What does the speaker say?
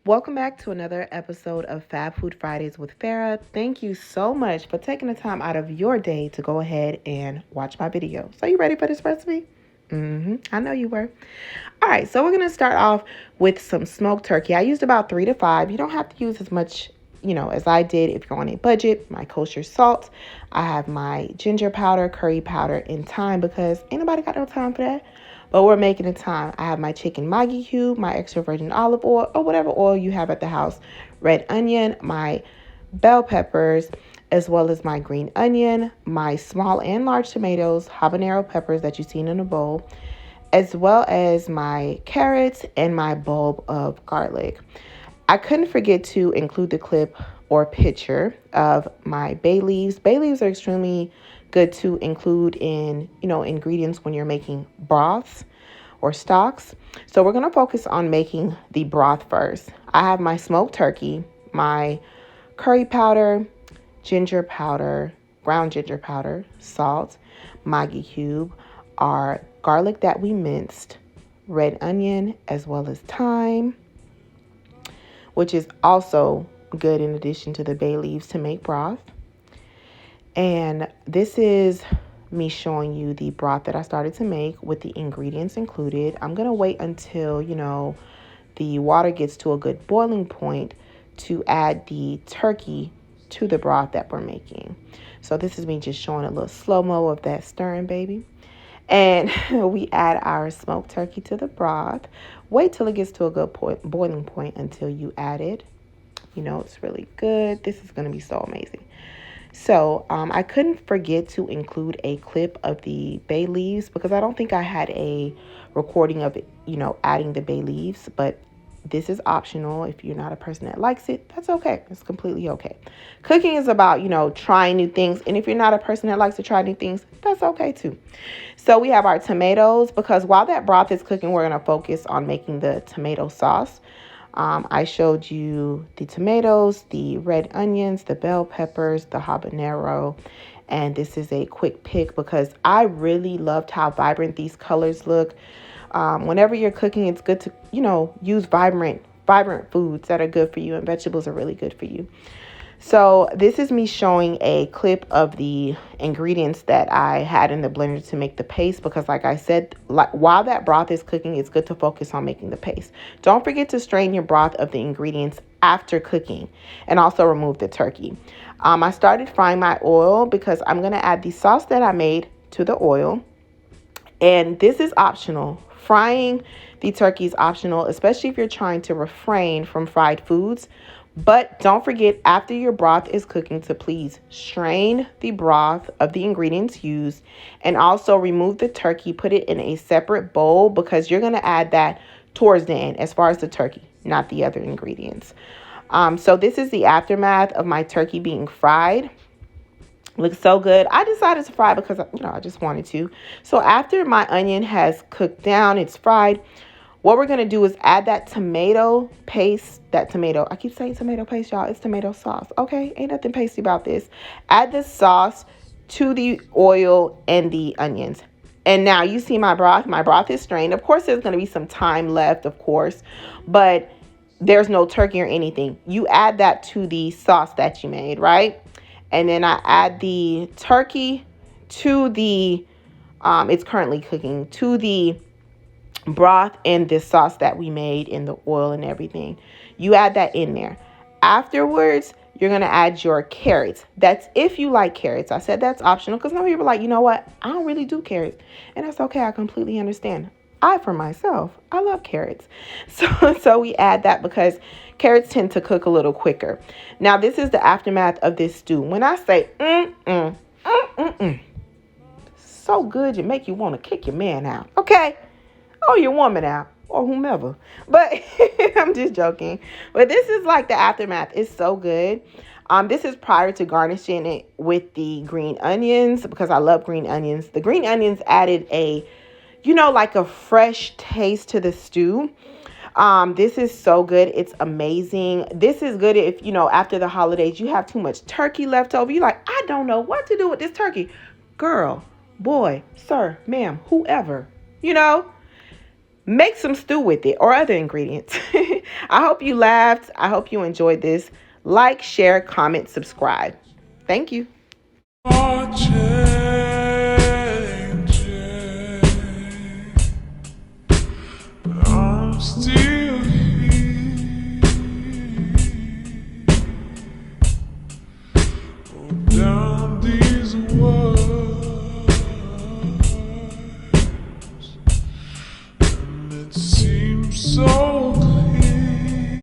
Welcome back to another episode of Fab Food Fridays with Farah. Thank you so much for taking the time out of your day to go ahead and watch my video. So you ready for this recipe? I know you were. All right, so we're going to start off with some smoked turkey. I used about 3 to 5. You don't have to use as much, as I did if you're on a budget. My kosher salt. I have my ginger powder, curry powder, and thyme because ain't nobody got no time for that. But we're making it time. I have my chicken Maggi cube, my extra virgin olive oil, or whatever oil you have at the house, red onion, my bell peppers, as well as my green onion, my small and large tomatoes, habanero peppers that you've seen in a bowl, as well as my carrots and my bulb of garlic. I couldn't forget to include the clip or picture of my bay leaves. Bay leaves are extremely good to include in, ingredients when you're making broths or stocks. So we're going to focus on making the broth first. I have my smoked turkey, my curry powder, ginger powder, ground ginger powder, salt, Maggi cube, our garlic that we minced, red onion, as well as thyme, which is also good in addition to the bay leaves to make broth. And this is me showing you the broth that I started to make with the ingredients included. I'm going to wait until, the water gets to a good boiling point to add the turkey to the broth that we're making. So this is me just showing a little slow-mo of that stirring, baby. And we add our smoked turkey to the broth. Wait till it gets to a good boiling point until you add it. It's really good. This is going to be so amazing. So I couldn't forget to include a clip of the bay leaves because I don't think I had a recording of it, adding the bay leaves. But this is optional. If you're not a person that likes it, that's okay. It's completely okay. Cooking is about, trying new things. And if you're not a person that likes to try new things, that's okay too. So we have our tomatoes because while that broth is cooking, we're going to focus on making the tomato sauce. I showed you the tomatoes, the red onions, the bell peppers, the habanero, and this is a quick pick because I really loved how vibrant these colors look. Whenever you're cooking, it's good to, use vibrant foods that are good for you, and vegetables are really good for you. So this is me showing a clip of the ingredients that I had in the blender to make the paste because like I said, while that broth is cooking, it's good to focus on making the paste. Don't forget to strain your broth of the ingredients after cooking and also remove the turkey. I started frying my oil because I'm going to add the sauce that I made to the oil. And this is optional. Frying the turkey is optional, especially if you're trying to refrain from fried foods. But don't forget, after your broth is cooking, to please strain the broth of the ingredients used and also remove the turkey, put it in a separate bowl because you're going to add that towards the end as far as the turkey, not the other ingredients. So this is the aftermath of my turkey being fried. Looks so good. I decided to fry because, I just wanted to. So after my onion has cooked down, it's fried. What we're going to do is add that tomato paste, I keep saying tomato paste, y'all. It's tomato sauce. Okay. Ain't nothing pasty about this. Add the sauce to the oil and the onions. And now you see my broth. My broth is strained. Of course, there's going to be some time left, of course, but there's no turkey or anything. You add that to the sauce that you made, right? And then I add the turkey to the, it's currently cooking, to the broth and this sauce that we made in the oil and everything. You add that in there. Afterwards, you're going to add your carrots. That's if you like carrots. I said that's optional because some people are like, you know what? I don't really do carrots. And that's okay. I completely understand. For myself, I love carrots. So we add that because carrots tend to cook a little quicker. Now, this is the aftermath of this stew. When I say so good, you make you want to kick your man out. Okay. Or your woman out, or whomever. But I'm just joking. But this is like the aftermath. It's so good. This is prior to garnishing it with the green onions because I love green onions. The green onions added a, like a fresh taste to the stew. This is so good. It's amazing. This is good if, after the holidays, you have too much turkey left over. You're like, I don't know what to do with this turkey. Girl, boy, sir, ma'am, whoever, Make some stew with it or other ingredients. I hope you laughed. I hope you enjoyed this. Like, share, comment, subscribe. Thank you.